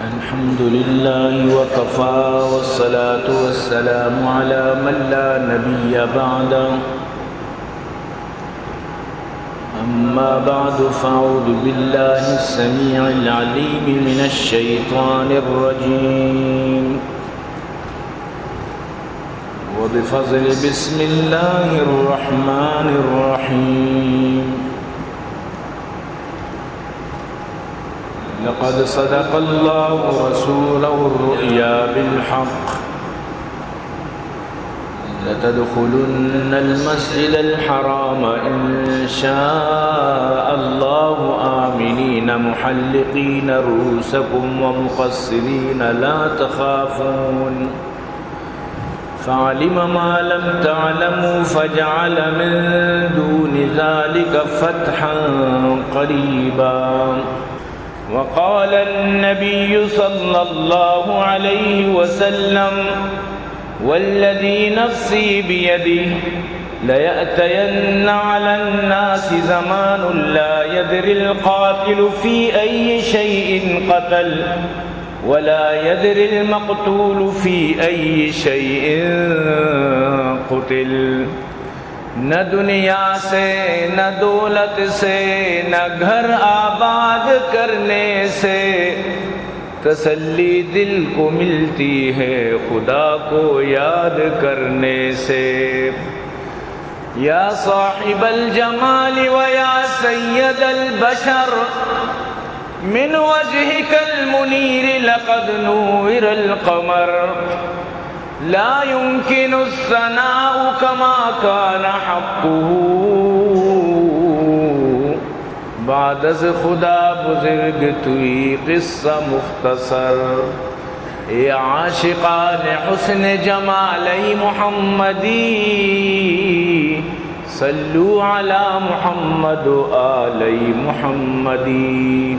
الحمد لله وكفى والصلاة والسلام على من لا نبي بعده أما بعد فأعوذ بالله السميع العليم من الشيطان الرجيم وبفضل بسم الله الرحمن الرحيم لقد صدق الله رسوله الرؤيا بالحق لتدخلن المسجد الحرام إن شاء الله آمنين محلقين رؤوسكم ومقصرين لا تخافون فعلم ما لم تعلموا فجعل من دون ذلك فتحا قريبا وقال النبي صلى الله عليه وسلم والذي نفسي بيده ليأتين على الناس زمان لا يدري القاتل في أي شيء قتل ولا يدري المقتول في أي شيء قتل نہ دنیا سے نہ دولت سے نہ گھر آباد کرنے سے تسلی دل کو ملتی ہے خدا کو یاد کرنے سے یا صاحب الجمال ویا سید البشر من وجهك المنير لقد نور القمر لا يمكن الثناء كما كان حقه بعد از خدا بزرگ توی قصہ مختصر اے عاشقان حسن جمالی محمدی صلو علی محمد و آلی محمدی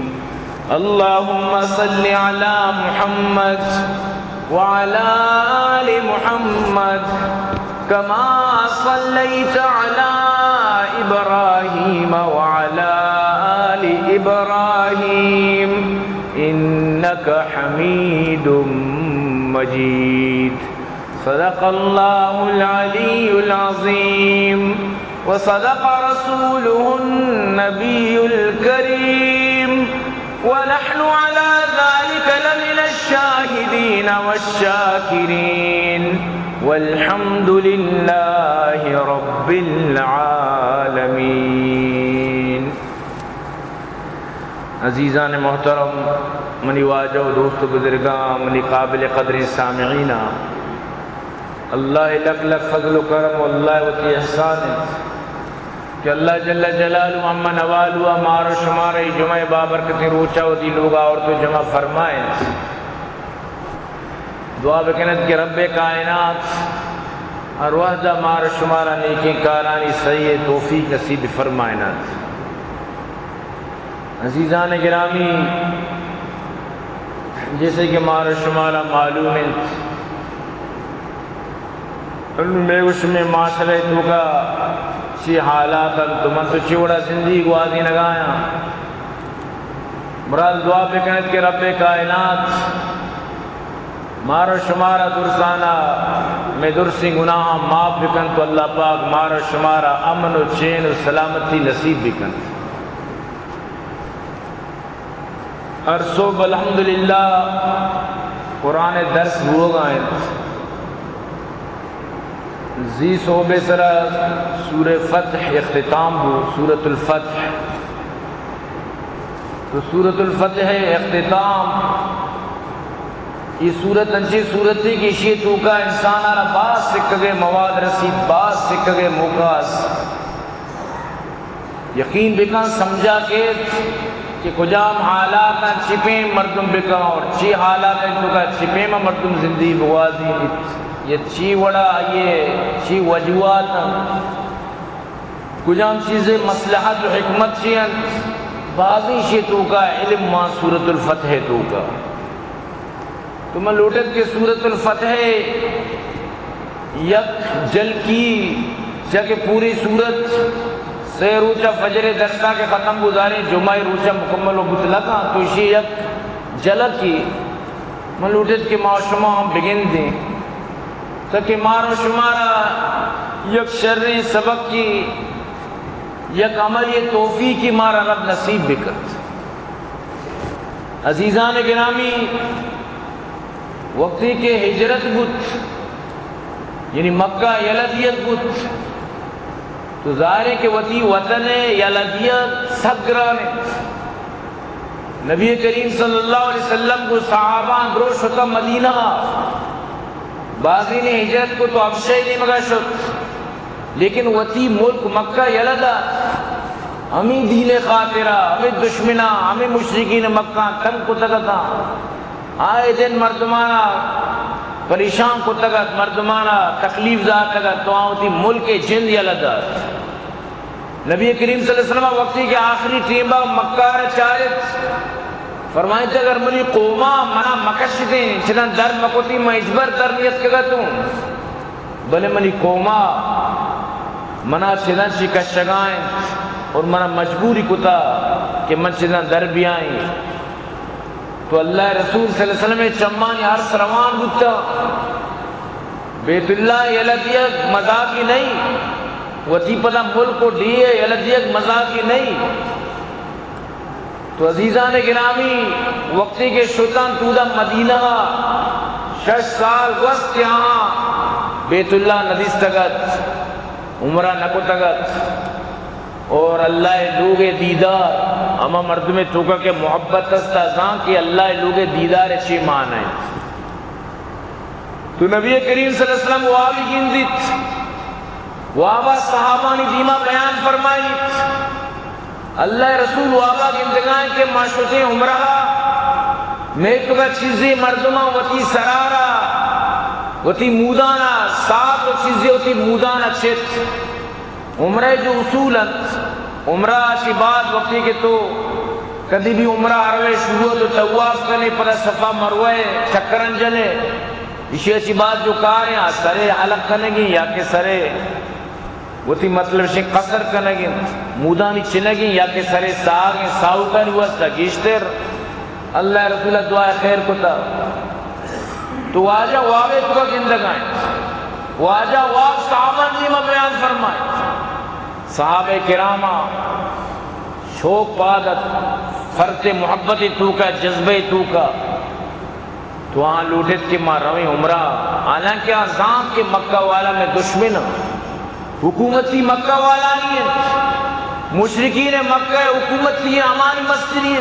اللہم صل علی محمد وعلى آل محمد كما صليت على إبراهيم وعلى آل إبراهيم إنك حميد مجيد صدق الله العلي العظيم وصدق رسوله النبي الكريم ونحن على ذلك لمن الشاهدين والشاكرين والحمد لله رب العالمين عزیزان محترم منی واجہ و دوست بزرگاں منی قابل قدر سامعین اللہ لک لک فضل و کرم واللہ وتی احسان کہ اللہ جل جلالہ اما نوالو امار و شمار جمعہ بابرکت روچہ و دی لوگا اور تو جمع فرمائیں دعا بکنت کہ رب کائنات ارواح دا مار شمارا نیکی کارانی صحیح توفیق نصیب فرمائنات عزیزان گرامی جیسے کہ مار شمارا معلوم ہے میں اس میں معاشرے تو کا چی حالات تو من تو چوڑا زندگی گوازی نگایا مراد دعا بکنت کہ رب کائنات مارو شمارا درسانا میں درسی گناہ معاف بکن تو اللہ پاک مارو شمارا امن و چین و سلامتی نصیب بکن ہر صبح الحمدللہ قرآن درس ہو گئے زی صوبے سرا سورہ فتح اختتام ہو سورة الفتح تو سورة الفتح اختتام یہ صورت انچی صورتی کی شیطو کا انسان آنا باز سکھگے مواد رسید باز سکھگے موقعات یقین بکن سمجھا کہ کجام حالات چھپیں مردم بکن اور چی حالات تو کا چھپیں مردم زندگی بوازی یہ چی وڑا یہ چی وجوات کجام چیزیں مصلحت و حکمت چیئن بازی شیطو کا علم ماں سورة الفتح تو کا تو میں لوٹت کے سورة الفتح یک جل کی جا کہ پوری سورت سے روچہ فجر درسا کے ختم گزارے جمعہ روچہ مکمل و بطلقہ تو اسی یک جلد کی ملوٹت کے معاشمہ ہم بگن دیں تاکہ مارو شمارا یک شرعی سبق کی یک عملی توفیقی مارا رب نصیب بکت۔ عزیزان گرامی، وقتی کے ہجرت بت یعنی مکہ یلدیت بت تو ظاہر ہے کہ وطی وطن یلدیت سگرانے نبی کریم صلی اللہ علیہ وسلم کو صحابان دروش ہوتا مدینہ بعضی نے ہجرت کو تو افشائی نہیں مگا شد لیکن وطی ملک مکہ یلدہ ہمیں دین خاطرہ ہمیں دشمنہ ہمیں مشرکین مکہ تنگ کو تگتا آئے دن مردمانہ پریشان کو تگت مردمانہ تکلیف ذات تگت تو آؤں تھی ملک جند یلدہ نبی کریم صلی اللہ علیہ وسلم وقتی کے آخری ٹیمہ مکہ چارت فرمائیں تھے اگر منی قومہ منا مکشتیں چنان در مکوتی میں اجبر در نیت کگتوں بلے منی قومہ منا چنان چی کشگائیں اور منا مجبوری کتا کہ من چنان در بھی آئیں تو اللہ رسول صلی اللہ علیہ وسلم چمانی عرص روان بودتا بیت اللہ یلدیک مذاقی نہیں وطی پدا ملک کو دیئے یلدیک مذاقی نہیں تو عزیزان گرامی وقتی کے شیطان تودا مدینہ 6 سال وقت یہاں بیت اللہ ندیس تگت عمرہ نکو تگت اور اللہ لوگ دیدار اما مردم توکا کے محبت استازان کی اللہ لوگ دیدار اچھی مان ہے تو نبی کریم صلی اللہ علیہ وسلم وہاں گندت وہاں صحابانی دیمہ بیان فرمائی اللہ رسول وہاں گندگان کے معشوقیں عمرہ میں تو کا چیزیں مردمہ وطی سرارہ وطی مودانہ ساتھ و چیزیں وطی مودانہ چت عمرہ جو اصولت عمرہ آشی بعد وقتی کے تو کدی بھی عمرہ عروے شروع تو تواف کرنے پر صفا مروے چکرن جلے اسی اچھی بات جو کہا رہے ہیں سرے حلق کرنے گی یا کہ سرے وہ تھی مطلب سے قصر کرنے گی مودانی چنے گی یا کہ سرے ساگیں ساو کا نہیں واسطہ گیشتر اللہ رسول دعا خیر کو تا تو واجہ واوے تو کا گندگائیں واجہ واو صحابہ نیمہ بیان فرمائیں صحابہ کرامہ شوق پادت فرط محبت تو کا جذبہ تو کا تو وہاں لوٹت کے ماں رویں عمرہ حالانکہ آزام کے مکہ والا میں دشمن حکومتی مکہ والا نہیں ہے مشرکین مکہ حکومتی امانی مستری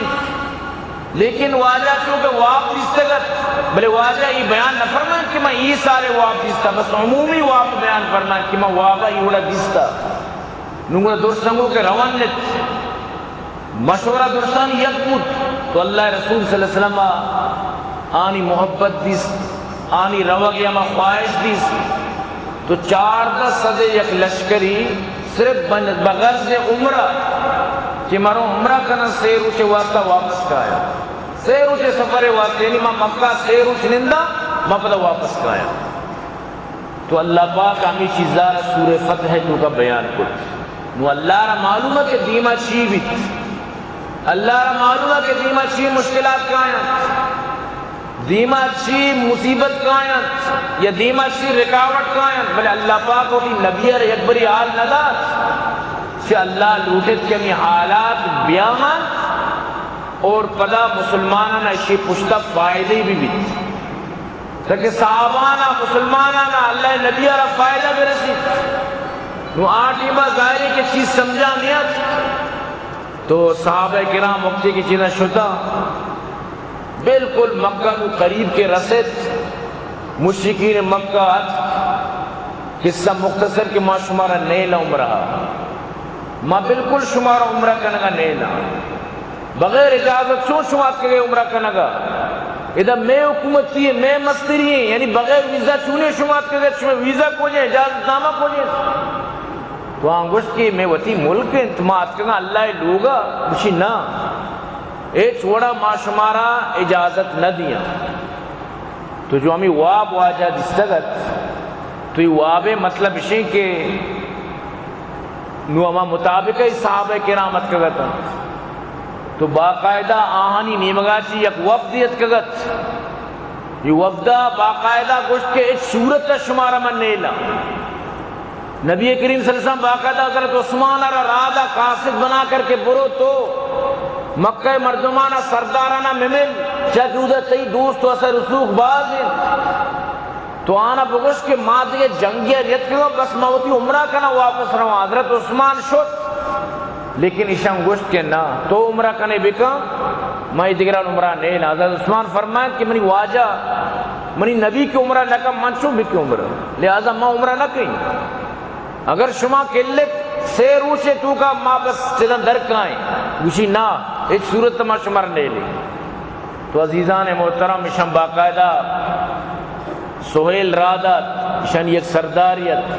لیکن واجہ چونکہ واپس تگت بلے واجہ یہ بیان نہ فرمائیں کہ میں یہ سارے واپس تا بس عمومی واپس بیان فرمائیں کہ میں واپس یہ اڑا گستا نونگا درسنگو کے روان لیت مشورہ درسان یک بود تو اللہ رسول صلی اللہ علیہ وسلم آنی محبت دیس آنی روگی اما خواہش دیس تو 14 صدے یک لشکری صرف بغرض عمرہ کہ مرو عمرہ کنا سیروچے واسطہ واپس کا آیا سیروچے سفر واسطہ یعنی میں مکہ سیروچ نندہ میں پتہ واپس کا آیا تو اللہ پاک ہمیں چیزار سورہ فتح تو کا بیان کرتے نو اللہ را معلوم ہے کہ دیمہ چی بھی اللہ را معلوم ہے کہ دیمہ چی مشکلات کائنات دیمہ چی مصیبت کائنات یا دیمہ چی رکاوٹ کائنات بلے اللہ پاک ہوتی نبی اور یک بری حال ندات کہ اللہ لوٹت کے ہمیں حالات بیامان اور پدا مسلمانانا اسی پشتہ فائدے بھی تاکہ صحابانا مسلمانانا اللہ نبی اور فائدہ بھی رسید نو آٹھی با ظاہری کی چیز سمجھا نیت تو صحابہ کرام وقتی کی چیزیں شدہ بالکل مکہ کو قریب کے رسد مشرکین مکہ قصہ مختصر کے ماں شمارہ نیلہ عمرہ ماں بالکل شمارہ عمرہ کنگا نیلہ بغیر اجازت چون شمات کے عمرہ کنگا ادھا میں حکومتی ہے میں مستری ہیں یعنی بغیر ویزا چونے شمات کے گئے ویزا کو جائے اجازت نامہ کو جائے تو آنگوشت کی میں وطی ملک ہیں تمہیں آت کرنا اللہ لوگا مشی نا اے چھوڑا ما شمارا اجازت نہ دیا تو جو ہمیں واب واجہ دستگت تو یہ واب مطلب اسی کہ نو اما مطابق صحابہ کرامت کگت تو باقاعدہ آہانی نیمگا چی یک وفدیت کگت یہ وفدہ باقاعدہ گوشت کے اس صورت شمارہ من نیلا نبی کریم صلی اللہ علیہ وسلم باقاعدہ حضرت عثمان را رادہ قاصد بنا کر کے برو تو مکہ مردمانہ سردارانہ ممل چاکہ ادھر تی دوست و اثر رسوخ باز تو آنا بگوش کے مادے جنگی ریت کے بس موتی عمرہ کنا واپس رہا حضرت عثمان شد لیکن اشان گوشت کے نا تو عمرہ کنے بکا میں دیگران عمرہ نہیں نا حضرت عثمان فرمائے کہ منی واجہ منی نبی کی عمرہ نہ کم منشو بکی عمرہ لہذا میں عمرہ نہ کہیں اگر شما کلت سے روچے تو کا ماں بس چیزن درکائیں گوشی نا ایک صورت ما شمار لے لے تو عزیزان محترم اشان باقاعدہ سہیل رادت اشان یک سرداریت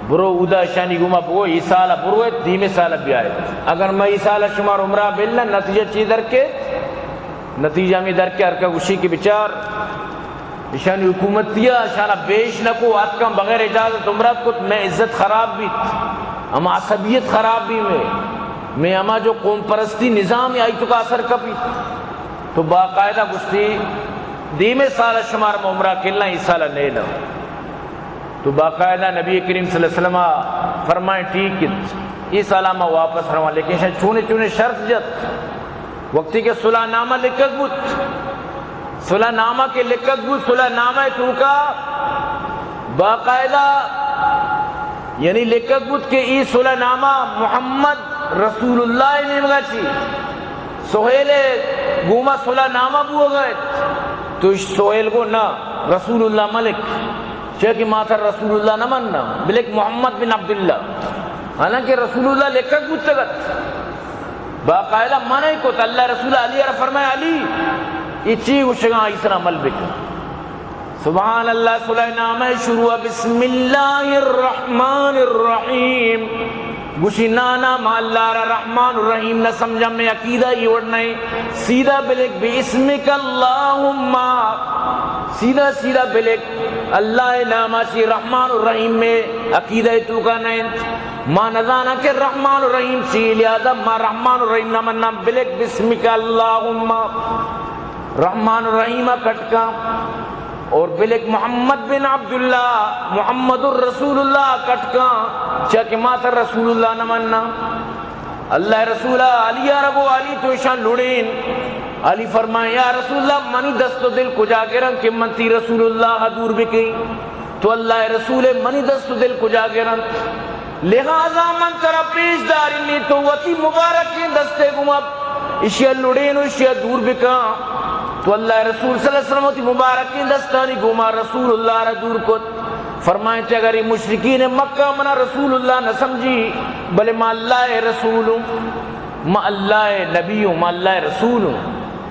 برو اودا اشانی گما بگو ای سالہ برو ہے دھیمے سالہ بھی آئے اگر میں ای سالہ شمار عمرہ بلنا نتیجہ چی در کے نتیجہ میں در کے ارکا گوشی کی بچار اشانی حکومت دیا اشانہ بیش نکو آت کم بغیر اجازت عمرات کو میں عزت خراب بھی اما عصبیت خراب بھی میں اما جو قوم پرستی نظام آئی تو کا اثر کبھی تو باقاعدہ گشتی دیمے سالہ شمار میں عمرہ کلنا اس سالہ نہیں لو تو باقاعدہ نبی کریم صلی اللہ علیہ وسلم فرمائیں ٹھیک اس سالہ میں واپس رہا لیکن شاید چونے چونے شرط جت وقتی کے صلح نامہ لکھت بود صلح نامہ کے لکھت بود صلح نامہ تو کا باقاعدہ یعنی لکھت بود کہ ای صلح نامہ محمد رسول اللہ نے مگا چی سہیل گوما صلح نامہ بو گئے تو اس سہیل کو نہ رسول اللہ ملک چاہے ماتر رسول اللہ نہ مننا بلک محمد بن عبداللہ حالانکہ رسول اللہ لکھت بود تگت باقاعدہ مانے کو تو اللہ رسول علی را فرمائے علی یہ چیز گوشگاں اسنا عمل بکا سبحان اللہ صلح نامہ شروع بسم اللہ الرحمن الرحیم گوشی نانا ما اللہ رحمان الرحیم نہ سمجھا میں عقیدہ یہ اڑنے سیدھا بلک باسمک اللہم سیدھا سیدھا بلک اللہ نامہ چی رحمان الرحیم میں عقیدہ تو کا نہیں ما نظانا کہ رحمان الرحیم چی لہذا ما رحمان الرحیم نہ مننا بلک باسمک اللہم رحمان الرحیم کٹکا اور بلک محمد بن عبداللہ محمد الرسول اللہ کٹکا چاکہ ماتر رسول اللہ نہ مننا اللہ رسولہ علی ربو علی تو اشان لڑین علی فرمائے یا رسول اللہ منی دست و دل کجا گرن کہ منتی رسول اللہ دور بکی تو اللہ رسول منی دست و دل کجا گرن لہذا من ترہ پیش دارنی تو وطی مبارکی دستے گم اب اشیاء لڑین و اشیاء دور بکا تو اللہ رسول صلی اللہ علیہ وسلم وطی مبارکی دستانی گما رسول اللہ را دور کت فرمائیں کہ اگر یہ مشرکین مکہ منا رسول اللہ نہ سمجھی بلے ما اللہ رسول ما اللہ نبی ما اللہ رسول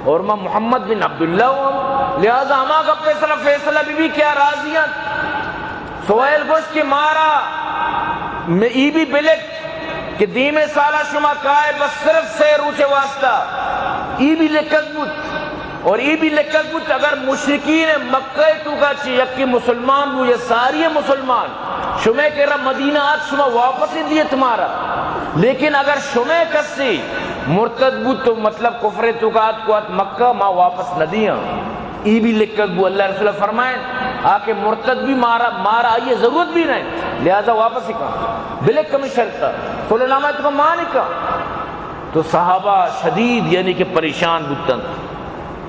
اور ما محمد بن عبداللہ ہوں لہذا ہما کا فیصلہ بھی کیا راضیت سوائل گوشت کے مارا میں ای بھی بلک کہ دیمے سالہ شما کائے بس صرف سے روچے واسطہ ای بھی لکت بود اور یہ بھی لکھت بود اگر مشرکین مکہ تو کا چی یکی مسلمان بو یا ساری مسلمان شمع کے رب مدینہ آج شمع واپس ہی دیئے تمہارا لیکن اگر شمع کسی مرتد بود تو مطلب کفر تو کا آج کو آج مکہ ما واپس نہ دیا یہ بھی لکھت بو اللہ رسول فرمائیں آکے مرتد بھی مارا آئیے ضرورت بھی نہیں لہذا واپس ہی کہا بلک کمی شرطا صلی اللہ علیہ وسلم مانی کہا تو صحابہ شدید یعنی کہ پریشان بودتن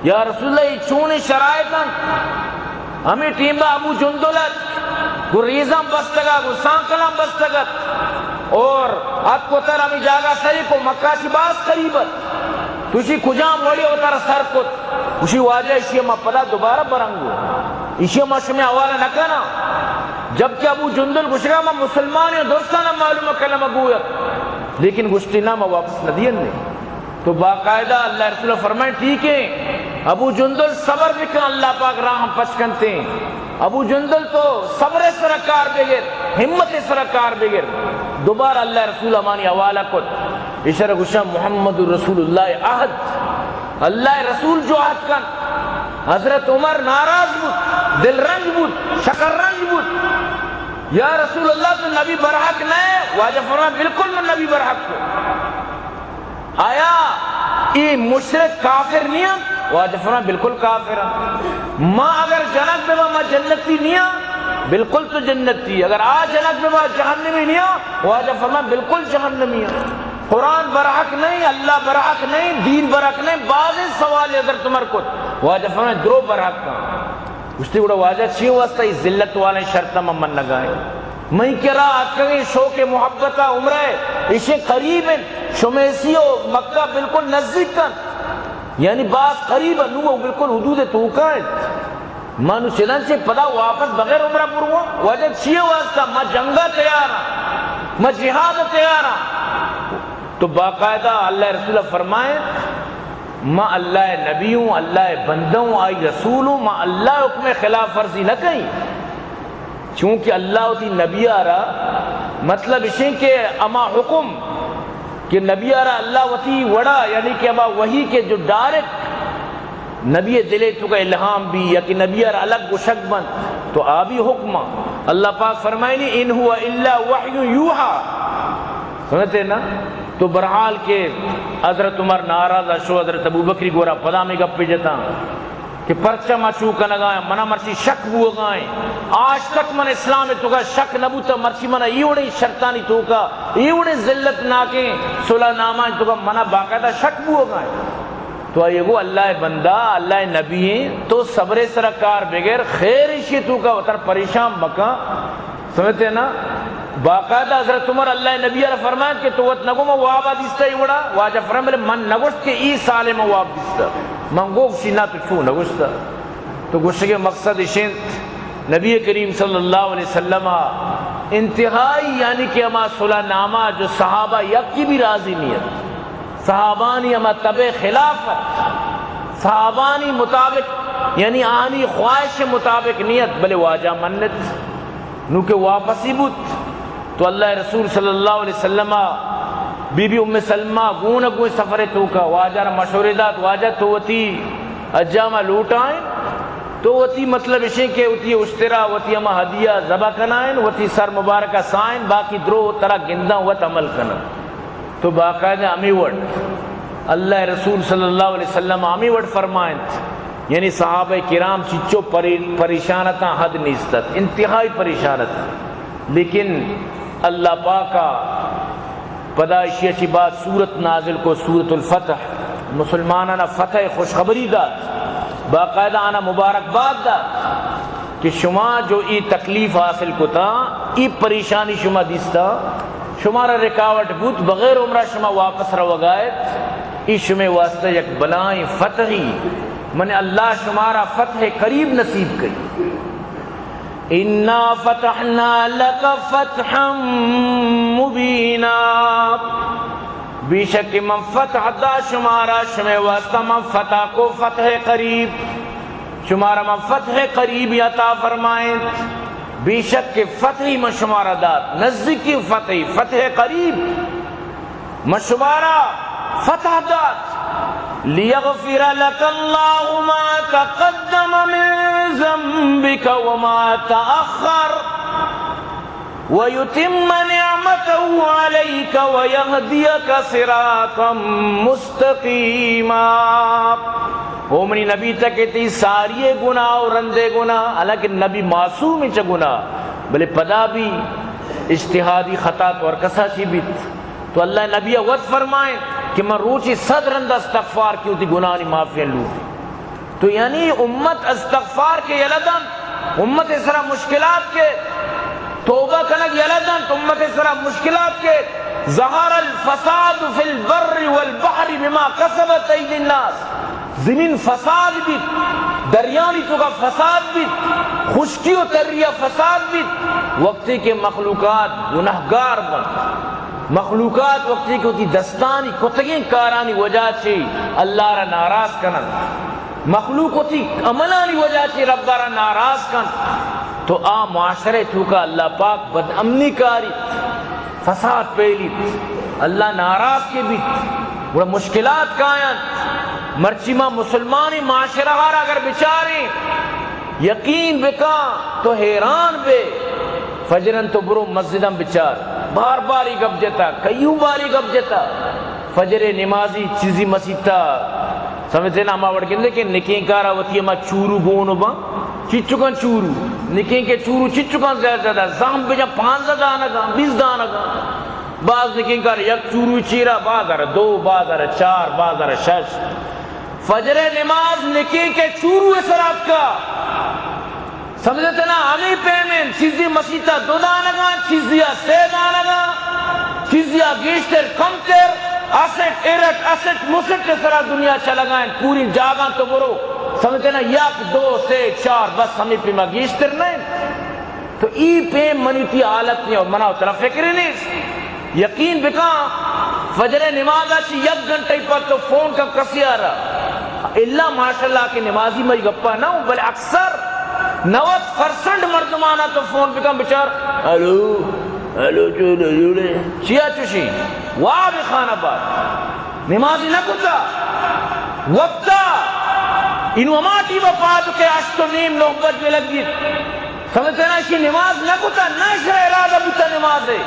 یا رسول اللہ یہ چونی شرائطاً ہمیں ٹیم با ابو جندلت گو ریزم بستگا گو سانکلام بستگت اور آت کو تر ہمیں جاگا سری کو مکہ چی باز قریبت تو اسی کجام وڑی ہوتا رہا سر کت اسی واجہ اسی ما پدا دوبارہ برنگو اسی ما شمی حوالہ نکنا جبکہ ابو جندل گشگا ما مسلمان یا درستانا معلوم کلمہ گویت لیکن گشتینا ما واپس ندین نہیں تو باقاعدہ اللہ رسول فرمائے ٹھیک ہے ابو جندل صبر بکن اللہ پاک راہ پچکنتے ہیں ابو جندل تو صبر سرکار بگر ہمت سرکار بگر دوبارہ اللہ رسول امانی حوالہ کت اشارہ گشا محمد رسول اللہ عہد اللہ رسول جو عہد کن حضرت عمر ناراض بود دل رنج بود شکر رنج بود یا رسول اللہ تو نبی برحق نہیں؟ واجہ فرمایا بالکل میں نبی برحق کو. آیا یہ مشرک کافر نہیں ہے؟ واجہ فرمایا بالکل کافر ہے. ماں اگر جنت میں ماں جنتی نہیں ہے؟ بالکل تو جنتی. اگر آ جنت میں ماں جہنمی نہیں ہے؟ واجہ فرمایا بالکل جہنمی ہے. قرآن برحق نہیں، اللہ برحق نہیں، دین برحق نہیں، بعض سوال اگر تمہر کو واجہ فرمایا درو برحق کا. اس نے بڑا واجہ چیئے واسطہ اس ذلت والے شرطہ من لگائیں. میں کرا آتکیں شوق محبتہ عمرہ اسے قریب ہیں شمیسی و مکہ بالکل نزدیک کن، یعنی بعض قریب نو بالکل حدود توقع ہے. مانو چنانچہ پدا واپس بغیر عمرہ پروا واجہ چیئے واسطہ میں جنگہ تیارا، میں جہاد تیارا. تو باقاعدہ اللہ رسول فرمائے ماں اللہ نبی ہوں، اللہ بندہ ہوں، آئی رسول ہوں، ماں اللہ حکم خلاف ورزی نہ کہیں. چونکہ اللہ ہوتی نبی آرہ مطلب اسے کہ اما حکم کہ نبی آرہ اللہ ہوتی وڑا، یعنی کہ اما وحی کے جو ڈائریکٹ نبی دلے تو کا الہام بھی یا کہ نبی آرہ الگ گشک بند تو آبی حکم اللہ پاک فرمائے نہیں ان ہوا الا وحی یوحا. سنتے نا؟ تو برحال کے حضرت عمر ناراض شو، حضرت ابو بکری گورا پدا میں گپ پہ جتا کہ پرچہ مچو کا نگائیں منا مرچی شک بو گائیں. آج تک من اسلام میں تو کا شک نبوتا مرچی منا ایوڑی شرطانی تو کا ایوڑی ذلت ناکیں صلح نامہ تو کا منا باقاعدہ شک بو گائیں. تو یہ گو اللہ بندہ اللہ نبی ہیں تو صبر سرکار بغیر خیر اسی تو کا وطن پریشان مکہ. سمجھتے ہیں نا؟ باقاعدہ حضرت عمر اللہ نبی علیہ فرمائے کہ تو وقت نگو میں وابا دیستا ہی وڑا. واجہ فرمائے من نگوشت کہ ای سالے میں واب دیستا من گوشتی نا تو چھو نگوشتا. تو گوشت کے مقصد اشنت نبی کریم صلی اللہ علیہ وسلم انتہائی یعنی کہ ہما صلح نامہ جو صحابہ یک کی بھی راضی نیت، صحابانی ہما طبع خلافت، صحابانی مطابق یعنی آنی خواہش مطابق نیت بلے واجہ منت نو کہ واپسی بوت. تو اللہ رسول صلی اللہ علیہ وسلم بی بی ام سلمہ گون گون سفر تو کا واجہ مشورے دات واجہ تو وتی اجامہ لوٹائیں تو وتی مطلب اسے کہ وتی اشترا وتی اما ہدیہ ذبح کنائیں وتی سر مبارکہ سائیں باقی درو طرح گندہ وت عمل کنن. تو باقاعدہ امی وڈ اللہ رسول صلی اللہ علیہ وسلم امی وڈ فرمائیں یعنی صحابہ کرام چچو پریشانتا حد نیستت انتہائی پریشانتا. لیکن اللہ پاکا پدائشی اچھی بات سورت نازل کو سورت الفتح مسلمانانا فتح خوشخبری داد باقاعدہ آنا مبارکباد داد کہ شما جو ای تکلیف حاصل کو تا ای پریشانی شما دیستا شمارا رکاوٹ بوت بغیر عمرہ شما واپس رو گائت ای شما واسطہ یک بلائیں فتحی من اللہ شمارا فتح قریب نصیب کئی. اِنَّا فَتَحْنَا لَكَ فَتْحًا مُبِينًا بے شک من فتح دا شمارا شمع واسطہ من فتح کو فتح قریب شمارا من فتح قریب عطا فرمائیں. بے شک کہ فتحی من شمارا داد نزدیکی فتحی فتح قریب من شمارا فتح داد. لِيَغْفِرَ لَكَ اللَّهُ مَا تَقَدَّمَ مِن ذَنبِكَ وَمَا تَأَخَّرَ وَيُتِمَّ نِعْمَتَهُ عَلَيْكَ وَيَهْدِيَكَ صِرَاطًا مُسْتَقِيمًا. وہ منی نبی تک کہتی ساری گناہ اور رندے گناہ حالانکہ نبی معصوم چا گناہ بلے پدا بھی اجتہادی خطا تو اور کسا چی بیت. تو اللہ نبی وقت فرمائیں کہ میں روچی صد رند استغفار کیوں تھی گناہ نہیں معافیاں لوٹی. تو یعنی امت استغفار کے یلدن امت اس طرح مشکلات کے توبہ کنک یلدن تو امت اس طرح مشکلات کے ظہر الفساد فی البر والبحر بما کسبت اید الناس. زمین فساد بھی دریانی تو کا فساد بھی خشکی و تریہ فساد بھی وقتی کے مخلوقات گناہگار بن مخلوقات وقتی کی ہوتی دستانی کتگیں کارانی وجہ چی اللہ را ناراض کنن مخلوق ہوتی عملانی وجہ چی رب را ناراض کن. تو معاشرے تو کا اللہ پاک بد امنی کاری فساد پیلی اللہ ناراض کے بھی بڑا مشکلات کائن مرچیمہ مسلمانی معاشرہ اگر بچاری یقین بکا تو حیران بے فجرن تو برو مسجدم بچار بار باری گپ جتا کئیوں باری گپ جتا فجر نمازی چیزی مسیتا سمجھتے نا ہما وڑکندے کہ نکیں کارا وطی ہما چورو گونو با چچکن چورو نکیں کے چورو چچکن زیادہ زیادہ زام بجا 15 دانا گا 20 دانا گا بعض نکیں کار یک چورو چیرا بعض ار 2 بعض ار 4 بعض ار 6 فجر نماز نکیں کے چورو اسرات کا سمجھتے نا ہمیں پیمن چیزی مسیتا 2 دانا گا چیزیا 3 دانا گا چیزیا گیشتر کمتر اسٹ ایرٹ اسٹ مسٹ کے سرا دنیا چلا گائیں پوری جاگاں تو برو سمجھتے نا یک 2 سے 4 بس ہمیں پہ مگیشتر نہیں تو ای پہ منیتی حالت نہیں اور مناو طرف فکر نہیں یقین بکا فجر نماز آچی 1 گھنٹے پر تو فون کا کسی آ رہا اللہ ماشاءاللہ کی نمازی میں گپا نہ ہوں بلے اکثر 90% مردمانہ تو فون بکا بچار ہلو جوڑے چیا چوشی واہ بھی خانہ بات نمازی نہ کتا وقتا انو اماتی با پادو کے 8:30 میں لگ گئی سمجھتے نا اسی نماز نہ کتا نہ اسے ارادہ بتا نماز ہے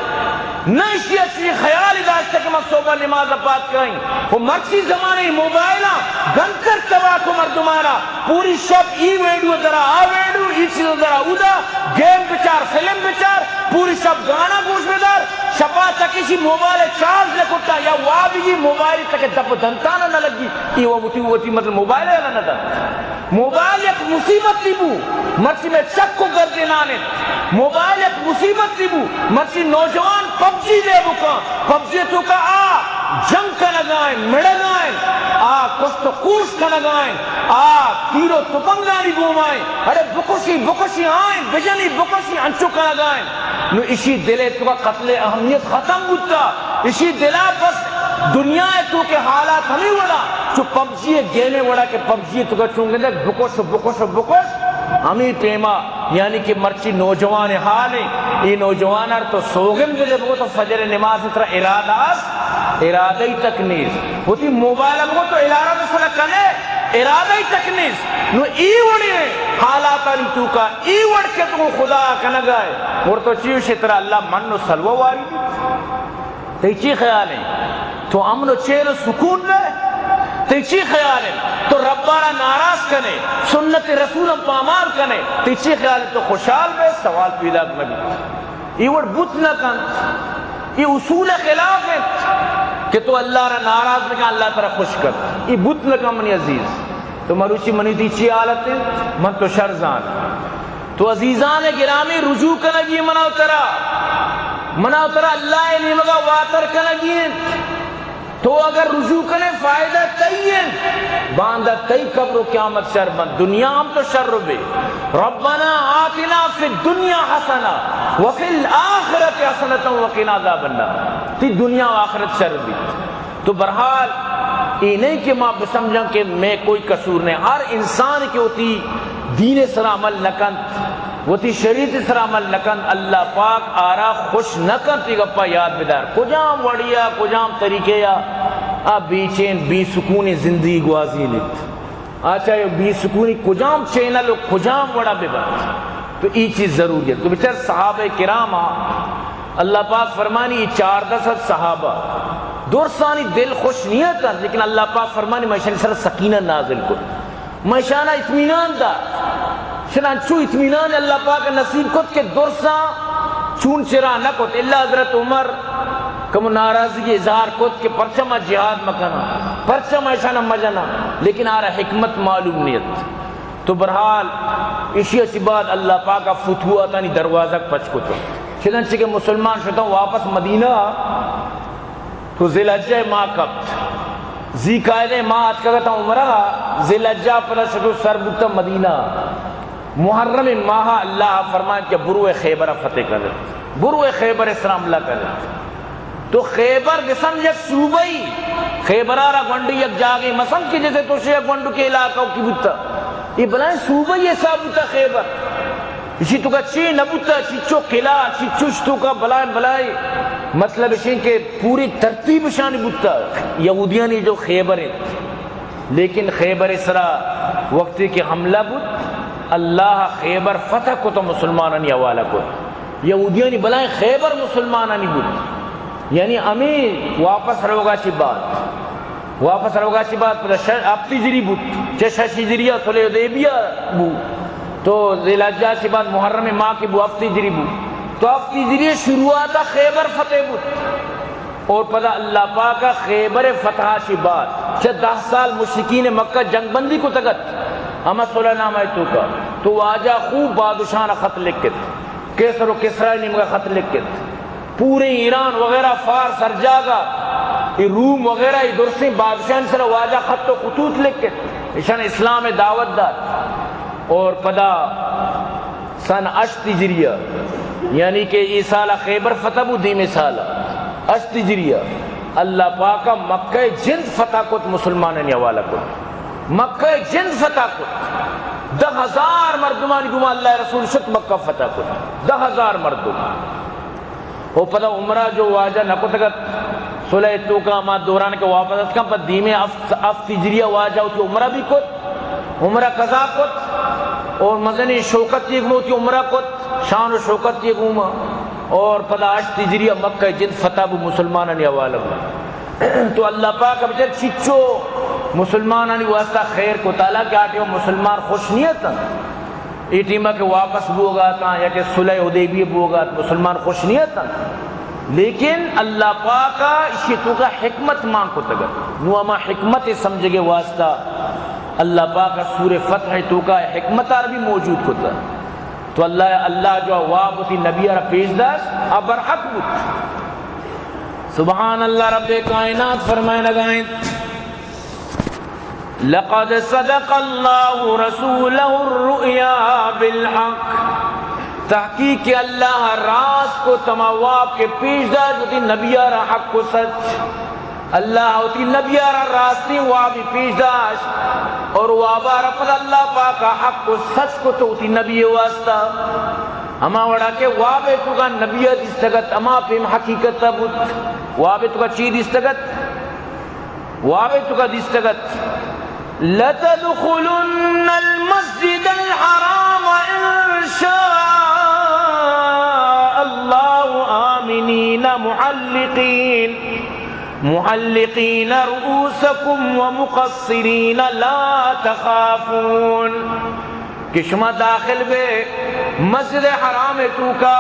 نہ اسی اچھی خیالی داشتا کہ میں صوبہ نماز پات کرائیں وہ مرچی زمانے موبائلہ گنکر تباہ کو مردمانا پوری شب ای ویڈیو درہ آ ویڈیو ای چیزوں درہ اودا گیم بچار فلم بچار پوری شب گانا گوش بدار شپا تک اسی موبائل چارج نہ کتا یا وابی جی موبائل تک دب دھنتانا نہ لگی ای وہ ہوتی مطلب موبائل ہے نہ دا موبائل ایک مصیبت لیبو مرچی میں چک کو گردے نانے موبائل ایک مصیبت لیبو مرچی نوجوان پب جی دے بکا پب جی تو کا جنگ کا لگائیں مڑگائیں کشت و کوش کا لگائیں تیرو تپنگانی گومائیں ارے بکشی آئیں بجنی بکشی انچو کا لگائیں نو اسی دلے تو کا قتل اہمیت ختم ہوتا اسی دلہ بس دنیا ہے تو کے حالات ہمیں وڑا جو پب جی گینے وڑا کہ پب جی تو کا چونگے دے بکش ہمیں پیما یعنی کہ مرچی نوجوان حال ہیں یہ نوجوان تو سوگم دلے بگو تو فجر نماز اترا ارادہ ہی تکنیز ہوتی موبائل بگو تو ارادہ سلا کنے ارادہ ہی تکنیز نو ای وڑی ہے حالاتا نہیں تو کا ای وڑ کے تو خدا کنگائے اور تو چیو شترہ اللہ من و سلوہ واری تی چی خیال ہے تو امن و چیر و سکون رہے تی چی خیال ہے تو ربارہ ناراض کنے سنت رسول پامال کنے تی چی خیال ہے تو خوشحال بے سوال پیدا ملی یہ وڑ بوت نہ کن یہ اصول خلاف ہے کہ تو اللہ را ناراض بکن اللہ ترہ خوش کر یہ بوت نہ کن منی عزیز تو مروچی منی تی چی حالت ہے من تو شرزان تو عزیزان گرامی رجوع کنگی مناو ترہ اللہ نے مگا واتر کنگی تو اگر رجوع کرنے فائدہ تیین باندہ تی قبر و قیامت شر بند دنیا ہم تو شر بے ربنا آتنا فی الدنیا حسنا وفی الآخرت حسنتا وقنا عذاب النار تی دنیا و آخرت شر بھی تو برحال یہ نہیں کہ ماں بسمجھا کہ میں کوئی قصور نہیں ہر انسان کی ہوتی دین سر عمل نکند وہ تی شریعت سر عمل نکند اللہ پاک آرا خوش نکند تی گپا یاد بدار کجام وڑیا کجام طریقے یا بی چین بی سکونی زندگی گوازی لیت آچا یہ بی سکونی کجام چینل و کجام وڑا بے بات تو یہ چیز ضروری ہے تو بچار صحابہ کرام اللہ پاک فرمانی یہ 14 صحابہ درسانی دل خوش نہیں تھا لیکن اللہ پاک فرمانی میں شان سر سکینہ نازل کو میں شانہ اطمینان دا شنان چو اطمینان اللہ پاک نصیب کت کے درسا چون چرا نہ کت اللہ حضرت عمر کم ناراضی اظہار کت کے پرچمہ جہاد مکنا پرچمہ شانہ مجنا لیکن آرہ حکمت معلوم نیت تو برحال اسی اسی بعد اللہ پاک فتوہ تانی دروازہ پچ کتو شنان چکے مسلمان شتا ہوں واپس مدینہ تو ذیلحجہ ماہ کبت زی قائدے ماہ آج کہتا عمرہ ذیلحجہ پلا شکو سر بکتا مدینہ محرم ماہ اللہ فرمائے کہ بروع خیبر فتح کرے بروع خیبر اسلام اللہ کرے تو خیبر جسم یک صوبئی خیبرارہ گونڈی یک جاگئی مسلم کی جیسے تو شیخ گونڈو کے علاقہ کی بتا یہ بلائیں صوبئی ایسا بتا خیبر اسی تو کا چی نبوتا چیچو قلعہ چیچو کا بلائیں مطلب اسی کہ پوری ترتیب شانی بتا یہودیاں نے جو خیبر ہیں لیکن خیبر اسرا وقتی کہ حملہ بود اللہ خیبر فتح کو تو مسلمانوں نے حوالہ کو یہودیانی بلائیں خیبر مسلمانانی بود یعنی ہمیں واپس روگا چی بات پتہ افتی جری بود چه ششی جریہ صلح حدیبیہ بو تو ذیلحجہ چی بات محرم ماہ کی بو افتی جری بو تو افتی جری شروعاتا خیبر فتح بود اور پتہ اللہ پاکا خیبر فتح چی بات چه 10 سال مشرکین مکہ جنگ بندی کو تگت اما صلح نامہ کا تو واجہ خوب بادشاہاں خط لکھت کیسر و کسرا نے مجھے خط لکھت پورے ایران وغیرہ فارس ہر جاگا روم وغیرہ ادھر سے بادشاہ سے واجہ خط و خطوط لکھت اشان اسلام دعوت دار اور پدا سن 8 ہجریہ یعنی کہ یہ سالہ خیبر فتح بو دیم سالہ 8 ہجریہ اللہ پاکا مکہ جند فتح کت مسلمانوں نے حوالہ کت مکہ جند فتح کت 10,000 مردمان گما اللہ رسول شد مکہ فتح کت 10,000 مردمان وہ پتہ عمرہ جو واجہ نکو تکت صلح توکا ما دوران کے واپس اس کا پر دیم افتی واجہ ہوتی عمرہ بھی کت عمرہ قضا کت اور مدنی شوکت یہ گمو ہوتی عمرہ کت شان و شوکت یہ گمو اور پتہ 8 ہجریہ مکہ جند فتح بو مسلمانانی حوالہ تو اللہ پاک اب جب چچو مسلمانانی واسطہ خیر کو تعالیٰ کے آٹے ہو مسلمان خوش نیت یہ ٹیمہ کے واپس بوگا تا یا کہ صلح حدیبیہ بوگا مسلمان خوش نیت لیکن اللہ پاکا اسی تو کا حکمت ماں کو تگر نو اما حکمت سمجھ گے واسطہ اللہ پاکا سور فتح تو کا حکمت بھی موجود کو تر تو اللہ جو وابتی نبی را پیش داشت ابر حق بود سبحان اللہ رب کائنات فرمائے لگائیں لقد صدق اللہ رسولہ الرؤیا بالحق تحقیق کہ اللہ راز کو تمواب کے پیش دا جو تی نبی را حق کو سچ اللہ ہوتی نبی را راستی وابی پیش داش اور وابا رفت اللہ پاکا حق کو سچ کو تو تی نبی واسطہ اما وڑا کے وابے تو کا نبی دستگت اما پیم حقیقت تبت وابے تو کا چید دستگت وابے تو کا دستگت لَتَدْخُلُنَّ الْمَسْجِدَ الْحَرَامَ إِن شَاءَ اللَّهُ آمِنِينَ محلقين رؤوسكم ومقصرين لا تخافون کہ شما داخل بے مسجد حرام تو کا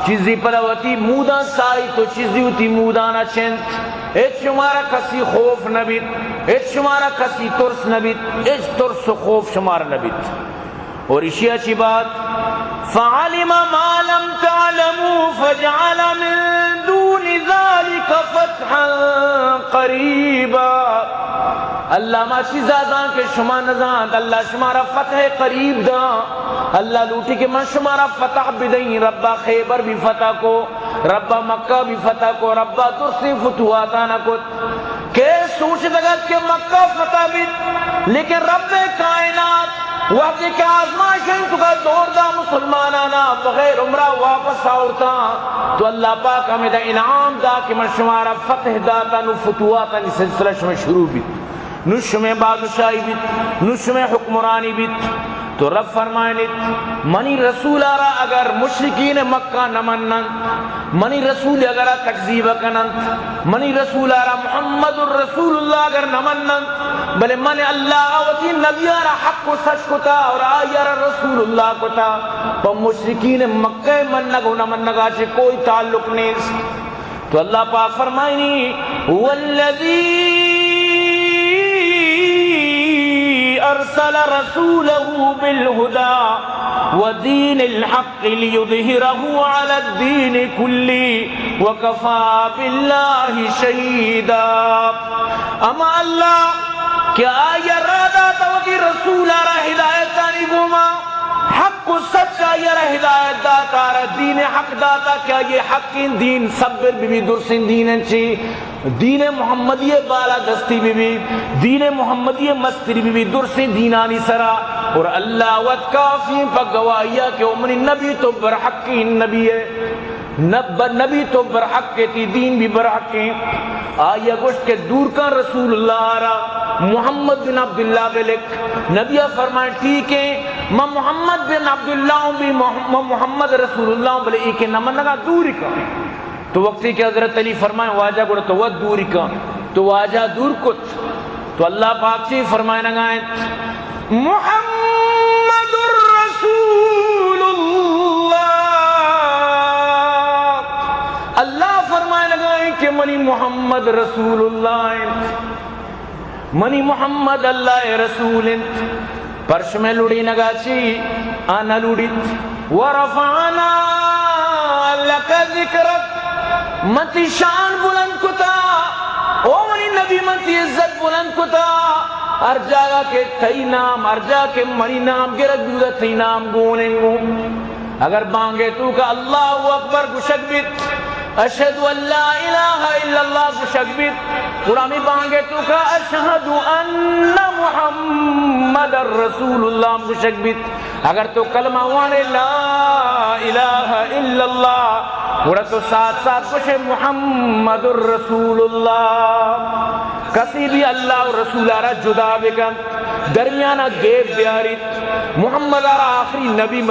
چیزی پلوتی مودا سائی تو چیزی ہوتی مودانا چند ایچ شمارا کسی خوف نبیت ایچ شمارا کسی ترس نبیت ایچ ترس و خوف شمارا نبیت اور اسی اچھی بات فعلم ما لم تعلموا فجعل من دون ذلك فتحا قریبا اللہ ما چیزا دان کہ شما نزان اللہ شمارا فتح قریب دا اللہ لوٹی کہ من شمارا فتح بدیں ربا خیبر بھی فتح کو ربا مکہ بھی فتح کو ربا درسی فتحاتا نہ کت کہ سوچ دگت کہ مکہ فتح بھی لیکن رب کائنات وقت کہ آزمائش ہیں تو کا دور دا مسلمانانا بغیر عمرہ واپس آورتا تو اللہ پاک ہمیں دا انعام دا کہ من شمارا فتح داتا نو فتحاتا نی سلسلہ شمیں شروع بیت نش میں بادشاہی بیت نش میں حکمرانی بیت تو رب فرمائنیت منی رسول آرہ اگر مشرکین مکہ نمنن منی رسول اگر تکذیب کنن منی رسول آرہ محمد الرسول اللہ اگر نمنن بلے من اللہ آوتی نبی آرہ حق کو سچ کتا اور آئی آرہ رسول اللہ کتا تو مشرکین مکہ منگو نمنگا چھے کوئی تعلق نہیں تو اللہ پاک فرمائنی والذی ارسل رسوله بالهدى ودين الحق ليظهره على الدين كله وكفى بالله شهيدا اما اللہ کیا آیا رادا توقی رسول آرہ ہدایت آنی گوما حق و سچا یہ ہدایت داتا رہ دین حق داتا کیا یہ حق دین صبر بھی درسن دین چی دین محمدی بالا دستی بھی دین محمدی مستری بھی درسن دینانی سرا اور اللہ وات کافی پا گواہیا کہ امن نبی تو برحق کی نبی ہے نبی تو برحق کے تی دین بھی برحق کے آیا گوشت کے دور کا رسول اللہ آرہ محمد بن عبداللہ بلک نبیہ فرمائے ٹھیک ہے ما محمد بن عبداللہ بھی محمد رسول اللہ بلے ایک نمن نگا دوری کا تو وقتی کہ حضرت علی فرمائے واجہ گوڑا تو وہ دوری کا تو واجہ دور کت تو اللہ پاک چی فرمائے نگائیں محمد رسول اللہ اللہ فرمائے نگائیں کہ منی محمد رسول اللہ منی محمد اللہ رسول پرش میں لڑی نگا چی آنا لڑی ورفعنا لکا ذکرک منتی شان بلند کتا او منی نبی منتی عزت بلند کتا ہر جاگا کے تھئی نام ہر جاگا کے منی نام گرد بیودا تھئی نام گونیں گو اگر بانگے تو کا اللہ اکبر گشک بیت اشہدو ان لا الہ الا اللہ گشک بیت قرامی بانگے تو کا اشہدو ان محمد رسول اللہ گشک بیت اگر تو کلمہ وانے لا الہ الا اللہ گوڑا تو ساتھ ساتھ کچھ محمد الرسول اللہ کسی بھی اللہ و رسول آرہ جدا بکن درمیانہ گیب بیاریت محمد آرہ آخری نبی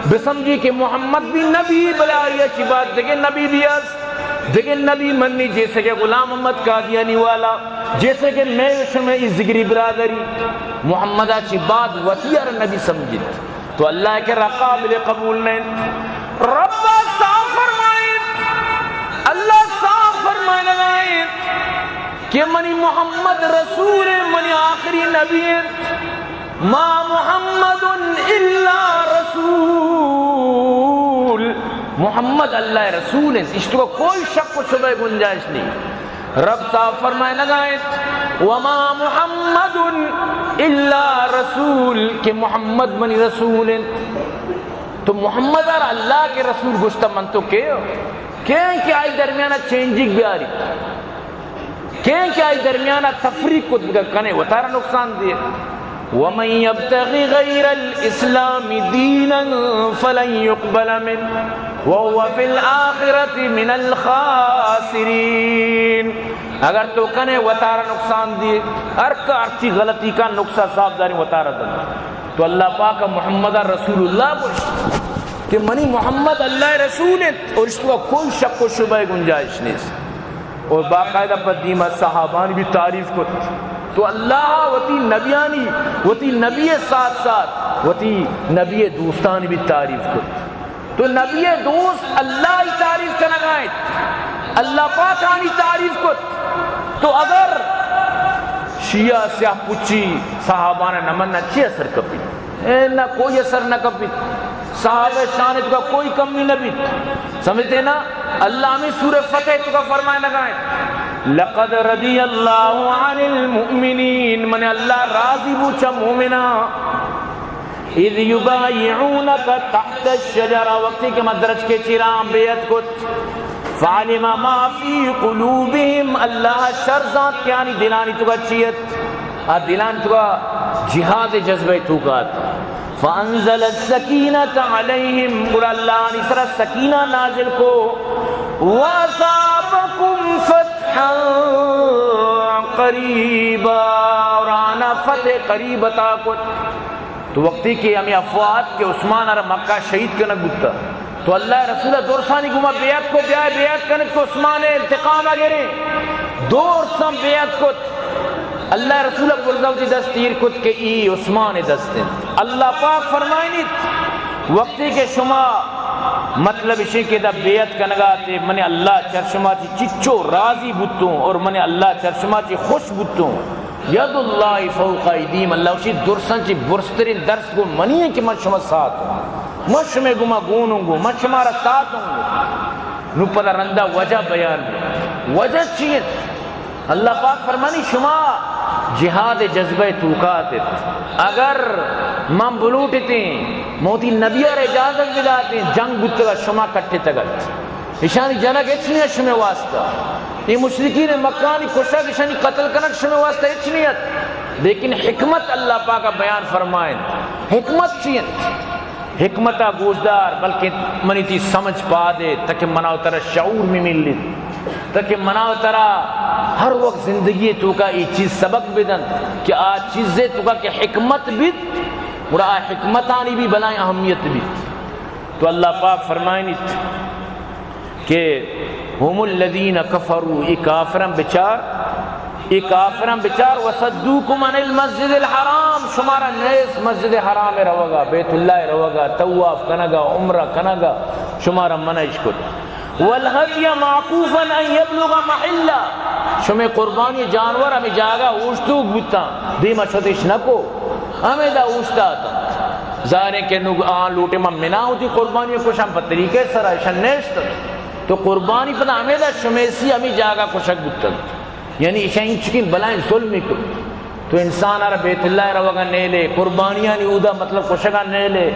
بسمجھی کہ محمد بھی نبی بلا یہ چی بات دیکھیں نبی بھی اس دیکھیں نبی منی جیسے کہ غلام محمد قادیانی والا جیسے کہ میں شمع ذکری برادری محمد آچی بات وطیر نبی سمجھت تو اللہ کے قابل قبول نے رب صاف فرمائیں اللہ صاف فرمائیں لگائیں کہ منی محمد رسول منی آخری نبی ما محمد الا رسول محمد اللہ رسول ہے اس کو کوئی شک و شبہ گنجائش نہیں رب صاحب فرمائے لگائیں وما محمد الا رسول کہ محمد منی رسول ہے تو محمد اور اللہ کے رسول گشتہ من تو کہ آئی درمیانہ چینجنگ بھی آ رہی کہ آئی درمیانہ تفریق کو کنے وطارہ نقصان دیئے وَمَنْ يَبْتَغِ غَيْرَ الْإِسْلَامِ دِينًا فَلَنْ يُقْبَلَ مِنْهُ وَهُوَ فِي الْآخِرَةِ مِنَ الْخَاسِرِينَ اگر تو کنے وطارہ نقصان دیئے ارچی غلطی کا نقصہ صاف داری وطارہ دن تو اللہ پاک محمد رسول اللہ بوش کہ منی محمد اللہ رسول ہے اور اس کو کوئی شک و شبہ گنجائش نہیں اور باقاعدہ پر دیمہ صحابانی بھی تعریف کو تو اللہ وتی نبیانی وتی نبی ساتھ ساتھ وتی نبی دوستانی بھی تعریف کو تو نبی دوست اللہ ہی تعریف کرنا گائیں اللہ پاک آنی تعریف کو تو اگر شیعہ سیاہ پچھی صحابانہ نمن اچھی اثر کبھی نہ کوئی اثر نہ کبھی صحابہ شانت کا کوئی کمی نہ بھی سمجھتے نا اللہ میں سورہ فتح تو کا فرمائے لگائیں لقد رضی اللہ عن المؤمنین من اللہ راضی بوچھا مومنہ اذ یبایعونک تحت الشجرہ وقتی کے مدرج کے چرام بیعت کت فعلم ما فی قلوبہم اللہ شرزات کیانی دلانی تو کا چیت دلانی تو کا جہاد جذبہ تو کا فانزل السکینۃ علیہم اور اللہ نے سرا سکینہ نازل کو واصابکم فتحا قریبا اور آنا فتح قریب عطا کو تو وقتی کہ ہمیں افواد کہ عثمان اور مکہ شہید کے نہ گتا تو اللہ رسولہ دورسانی گما بیعت کو بیعت کرنے کو عثمان انتقام آگرے دورسان بیعت کو اللہ رسولہ بلداوتی دستیر کت کہ ای عثمان دستن اللہ پاک فرمائنیت وقتی کہ شما مطلب اسی کہ دا بیعت کنگاتے من اللہ چرشما چی چچو راضی بتوں اور من اللہ چرشما چی خوش بتوں ید اللہ فوق ایدیم اللہ اسی درسن چی برسترین درس کو منی ہے کہ من شما ساتھ ہوں من شما گما گونوں گو من شما را ساتھ ہوں گو نو پدا رندہ وجہ بیان دے وجہ چیت اللہ پاک فرمانی شما جہاد جذبہ توقات اگر ماں بلوٹتے موتی نبی اور اجازت دلاتے جنگ بتگا شما کٹھے تگت اشانی جنگ اچنیت شما واسطہ یہ مشرکین مکانی کشک اشانی قتل کنک شما واسطہ اچنیت لیکن حکمت اللہ پاک کا بیان فرمائیں حکمت چیت حکمتہ گوشدار بلکہ منی تی سمجھ پا دے تاکہ مناو ترہ شعور میں مل لی تاکہ مناو ترہ ہر وقت زندگی تو کا یہ چیز سبق بدن کہ آج چیزیں تو کا کہ حکمت بد گڑا حکمتانی بھی بلائیں اہمیت بھی. تو اللہ پاک فرمائیں کہ ہم الذین کفروا ای کافران بچار وصدوکم عن المسجد الحرام شمارا نیس مسجد حرام روگا بیت اللہ روگا طواف کنگا عمرہ کنگا شمارا منعش کت والہدی معقوفا ان یبلغ محلہ شمی قربانی جانور ہمیں جاگا اوشتو گتا دیما چھتش نکو ہمیں دا اوشتا آتا ظاہر ہے کہ آن لوٹے میں منا ہوتی قربانی کچھ ہم پر طریقے سرا شنیشتا تو قربانی پتہ ہمیں دا شمیسی ہمیں جاگا کچھک گتا یعنی شاہین چکین بلائیں ظلمی کو تو انسان آرہ بیت اللہ روگا نیلے قربانیاں نیودا مطلب کشگا نیلے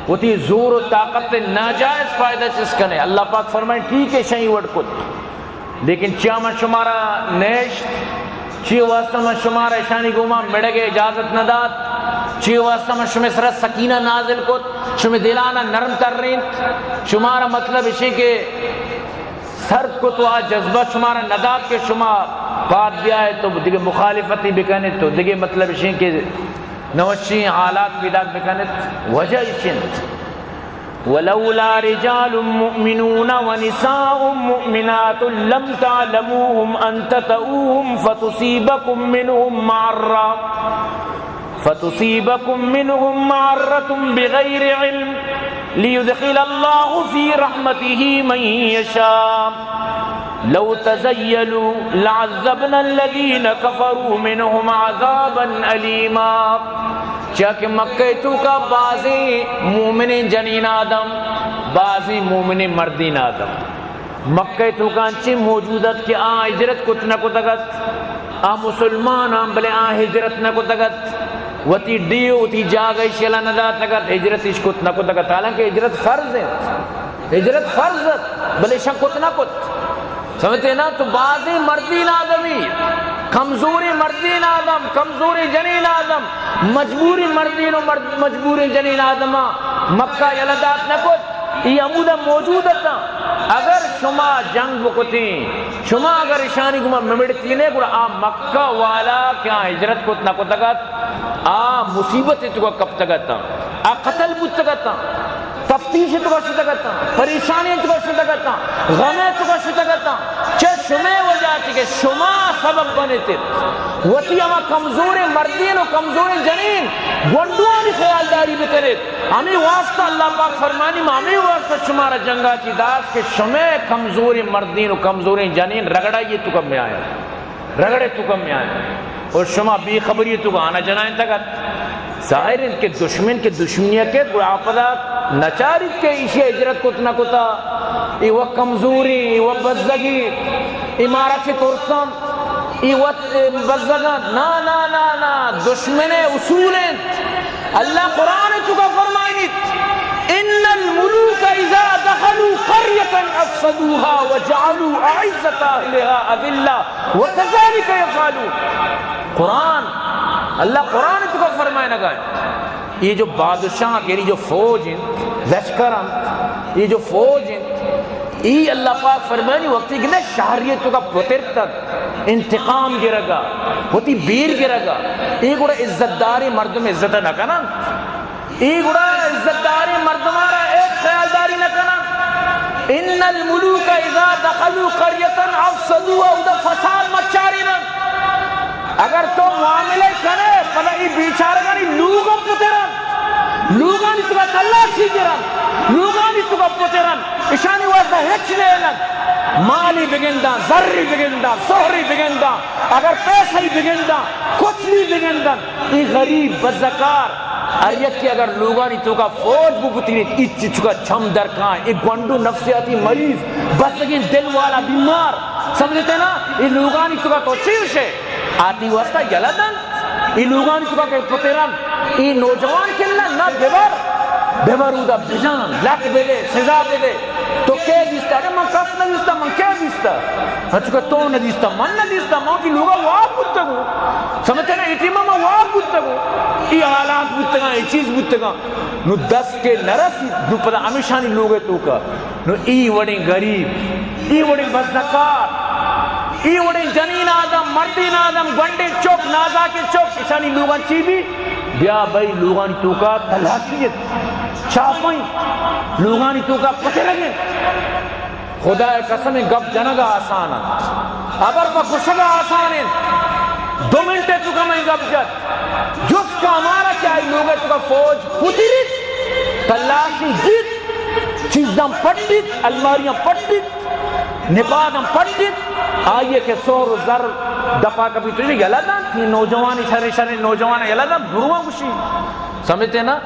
وہ تی زور و طاقت ناجائز فائدہ چس کنے. اللہ پاک فرمائیں ٹھیک ہے شاہین وڑ کت لیکن چیامہ شمارا نیشت چی واسطہ میں شمارا شانی گوما مڑگے اجازت نداد چی واسطہ میں شمی سرت سکینہ نازل کت شمی دلانا نرم ترین شمارا مطلب اسی کے سرد کو تو آج جذبہ شمارا نداد کے شمار بات بھی آئے تو دیکھے مخالفتی بکنے تو دیکھے مطلب اسی کے نوشی حالات بیداد بکنے وجہ اسی وَلَوْلَا رِجَالٌ مُؤْمِنُونَ وَنِسَاءٌ مُؤْمِنَاتٌ لَمْ تَعْلَمُوهُمْ أَن تَطَئُوهُمْ فَتُصِيبَكُم مِّنْهُمْ مَعَرَّةٌ بِغَيْرِ عِلْمٍ لِيُدْخِلَ اللَّهُ فِي رَحْمَتِهِ مَن يَشَاءُ لَوْ تَزَيَّلُوا لَعَذَّبْنَا الَّذِينَ كَفَرُوا مِنْهُمْ عَذَابًا أَلِيمًا. چاکہ مکہ تو کا بعضی مومن جنین آدم بعضی مومن مردین آدم مکہ تو کا انچی موجودت کہ آن ہجرت کت نہ کو تگت آن مسلمان آن بلے آن ہجرت نہ کو تگت وتی ڈیو تی جاگئی شیلہ ندا تگت ہجرت اس کت نہ کو تگت حالانکہ ہجرت فرض ہے ہجرت فرض بلے شک کت نہ کت سمجھتے نا. تو بعضی مردین آدمی کمزوری مردین آدم کمزوری جنین آدم مجبوری مردین و مجبوری جنین آدم مکہ یلدات نکت یہ عمودہ موجود تھا. اگر شما جنگ بکتیں شما اگر اشانی گمہ ممڑتی نے گوڑا آ مکہ والا کیا ہجرت کت نکو تگت آ مصیبت تو کا کب تگت آ قتل بود تگت تفتیش تو کا شتگتا پریشانی تو کا شتگتا غمے تو کا شتگتا چھ شمع وجہ تھی کہ شما سبب بنے تھے وطی اما کمزور مردین و کمزور جنین گنڈوانی خیالداری بکرے ہمیں واسطہ اللہ پاک فرمانی ہمیں واسطہ شمارا جنگا چی داس کہ شمع کمزور مردین و کمزور جنین رگڑائیے تو کم میں آیا رگڑے تو کم میں آیا اور شما بی خبری تو آنا جنائیں تکت ظاہر ان کے دشمن کے دشمنیہ کے گراپدات نچارت کے ایشی ہجرت کتنا کتا ای وہ کمزوری ای وہ بزدگی امارت ترسم ای وہ بزدگت نا نا نا نا دشمن اصول اللہ قرآن تو کا فرمائنیت ان الملوک اذا دخلوا قریتا افسدوها وجعلوا اعزت اہلها اذلہ وکذالک یفعلون. قرآن اللہ قرآن تو کا فرمائے نگا یہ جو بادشاہ یعنی جو فوج ہیں لشکرم یہ جو فوج ہیں یہ اللہ پاک فرمانی وقتی کہ شہریتوں کا پتر تک انتقام گرگا ہوتی بیر گرگا یہ گوڑا عزتداری مردم عزت نہ کنا یہ گوڑا عزتداری مردم آرہ ایک خیالداری نہ کنا. ان الملوک اذا دخلوا قریتا افسدوا ادا فساد مچاری نہ اگر تو معاملے کرے پھلا ای بیچارگانی لوگوں پترن لوگانی تو کا اللہ چھی گرن لوگانی تو کا پترن اشانی واسطہ ہچ لیلن مالی بگندہ ذری بگندہ سہری بگندہ اگر پیسہ ہی بگندہ کچھ بھی بگندہ ای غریب بزکار اریت کی اگر لوگانی تو کا فوج بکتینی ای چکا چھم درکان ای گونڈو نفسیاتی مریض بسگین دل والا بیمار سمجھتے نا ای لوگانی تو کا تو چیز ہے آتی واسطہ یلدن ای لوگانی تو کا کہ پتران ای نوجوان کلنا نا بیبر اودا بجان لک بلے سزا بلے تو کیا دیستا اگر من کس نہ دیستا من کیا دیستا چکا تو نہ دیستا من نہ دیستا من کی لوگا واپ بودتا گو سمجھتے نا ایٹیمہ میں واپ بودتا گو ای حالات بودتا گا ای چیز بودتا گا نو دس کے نرسی نو پتا ہمیشانی لوگے تو کا نو ای وڑی غریب ای وڑی بزنکار ای وڑی جنین آدم مردین آدم گنڈے چوک نازا کے چوک اشانی لوگاں چی بھی بیا بھائی لوگانی تو کا تلاشیت چاپائیں لوگانی تو کا پتے لگیں خدا قسم گپ جنگا آسانا ابر پا کشگا آسان ہے 2 منٹ تو کا میں گپ جت جس کا ہمارا کیا لوگ تو کا فوج پتیرت تلاشی جیت چیزاں پٹت الماریاں پٹت نپاداں پٹت آئیے کہ سور و زر دپا کبھی تجھے یلا دا نوجوانی شرے نوجوان یلا دا بروان کشی سمجھتے نا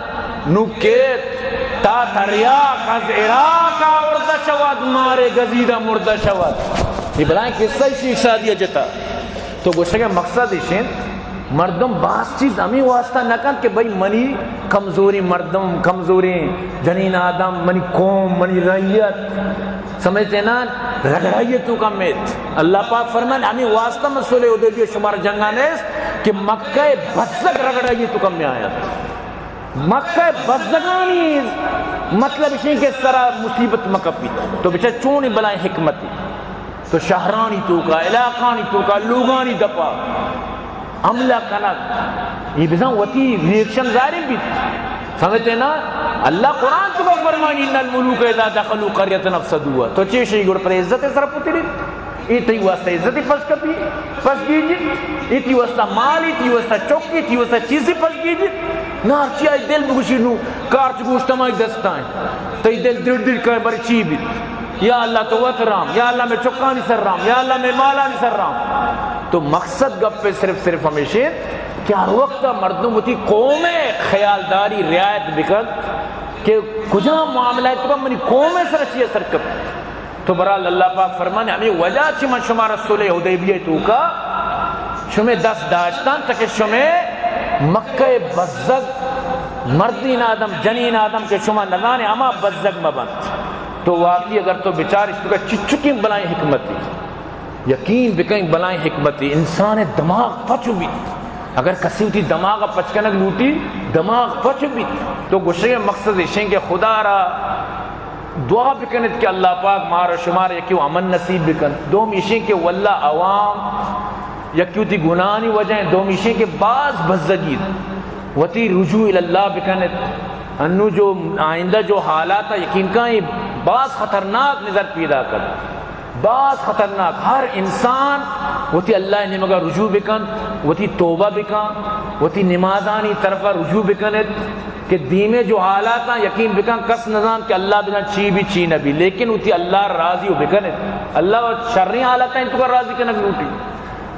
نوکیت تا تریاق از عراقا اردہ شواد مارے گزیدہ مردہ شواد یہ بلائیں قصہ اسی اقصادیہ جتا تو گوشتے کہ مقصد اشین مردم باس چیز ہمیں واسطہ نہ کن کہ بھئی منی کمزوری مردم کمزوری جنین آدم منی قوم منی رعیت سمجھتے نا رگڑائیتوں کا میت اللہ پاک فرمان ہمیں واسطہ مسئلے حدیبیہ شمار جنگانے کہ مکہ بزگ رگڑائیتوں کا میں آیا مکہ بزگانی مطلب اسی کہ سرا مصیبت مکہ پی تو بچہ چونی بلائیں حکمتی تو شہرانی تو کا علاقانی تو کا لوگانی دپا عملہ کنک یہ بزن وطی ریکشن ظاہر بھی سمجھتے نا اللہ قرآن تو فرمانی ان الملوک اذا دخلوا قریة افسدوها تو چیشی گوڑ پر عزت سر پتری ایتی واسطہ عزتی پس کپی پس گیجی ایتی واسطہ مال ایتی واسطہ چوکی ایتی واسطہ چیزی پس گیجی نار چی آئی دل بگوشی نو کارچ گوشتمائی دستائیں تو دل دل کر بری چی بھی یا اللہ تو وط رام یا اللہ میں چکانی سر رام یا اللہ میں مالانی سر رام تو مقصد گپ پہ صرف ہمیشہ کہ ہر وقت مردوں ہوتی قوم خیالداری رعایت بکت کہ کجا معاملہ ہے تو منی قوم سر اچھی اثر کب تو برحال اللہ پاک فرمانے ہمیں وجہ چی من شما رسول حدیبیہ تو کا شمیں 10 داشتان تک شمیں مکہ بزگ مردین آدم جنین آدم کے شما نظانے اما بزگ مبند تو واقعی اگر تو بچار اس تو کا چچکیں بلائیں حکمتی یقین بکیں بلائیں حکمتی انسان دماغ پچو بھی اگر کسی ہوتی دماغ پچکنک لوٹی دماغ پچو بھی تو گوشے مقصد اشیں کہ خدا را دعا بکنت کہ اللہ پاک مارا شمار یکیو امن نصیب بکن دوم اشیں کہ واللہ عوام یکیو تی گناہی وجہیں دوم اشیں کہ بعض بزدگید وتی رجوع اللہ بکنت انو جو آئندہ جو حالات یقین کہیں بعض خطرناک نظر پیدا کر بعض خطرناک ہر انسان وتی اللہ نے مگا رجوع بکن وتی توبہ بکن وتی نمازانی طرفہ رجوع بکنت کہ دیمے جو حالات یقین بکن کس نظام کہ اللہ بکن چی بھی چی نبی لیکن وتی اللہ راضی ہو بکنت اللہ شرری حالات ہیں تو کا راضی کنک لوٹی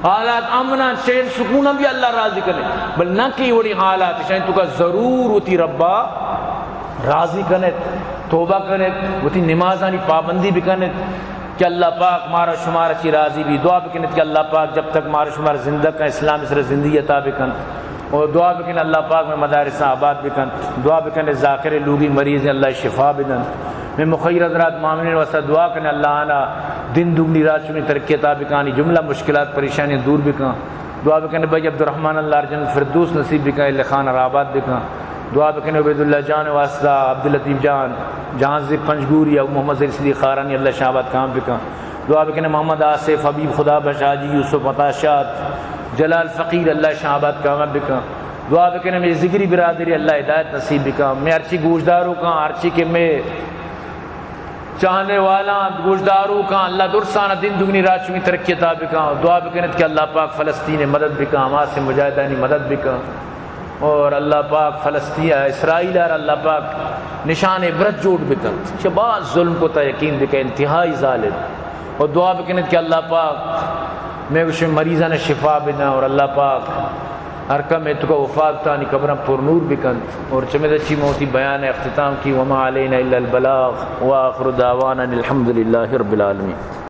حالات امنا چین سکونہ بھی اللہ راضی کرے بل نہ کی وڑی حالات شاید تو کا ضرور ہوتی ربا راضی کنت توبہ کنت ہوتی نمازانی پابندی بھی کنت کہ اللہ پاک مارا شمار اچھی راضی بھی دعا بکنت کہ اللہ پاک جب تک مارا شمار زندہ کا اسلام اسر زندگی عطا بکن اور دعا بکن اللہ پاک میں مدارسہ آباد بکن دعا بکن ذاکر لوگی مریض اللہ شفا بدن میں مخیر حضرات معاملین واسطہ دعا کرنے اللہ آنا دن دگنی رات چنی ترقی عطا بکانی جملہ مشکلات پریشانی دور بکن دعا بکن بھائی عبدالرحمن اللہ ارجن فردوس نصیب بکن اللہ خان آباد بکن دعا بکن عبید اللہ جان واسطہ عبداللطیف جان جہاں سے پنجگوری یا محمد صدیق خارانی اللہ شہباد کام بکن دعا بکن محمد آصف حبیب خدا بشاجی یوسف عطاشات جلال فقیر اللہ شہباد کام بکن دعا بکن میں ذکری برادری اللہ ہدایت نصیب بکن میں ارچی گوشداروں کا ارچی کے میں چاہنے والا گوشداروں کا اللہ درسانہ دن دگنی رات چمی ترقی عطا بکن دعا بکنت کہ اللہ پاک فلسطین مدد بکن حماس سے مجاہدانی مدد بکن اور اللہ پاک فلسطین اسرائیل اور اللہ پاک نشان عبرت جوڑ بکن شباز ظلم کو تا یقین بکن انتہائی ظالم اور دعا بکنت کہ اللہ پاک میں اس مریضہ نے شفا بنا اور اللہ پاک ارکم میں تو کا وفات تانی قبرم پر نور بکن اور چمید اچھی موتی بیان اختتام کی وما علینا الا البلاغ وآخر دعوانا الحمدللہ رب العالمین.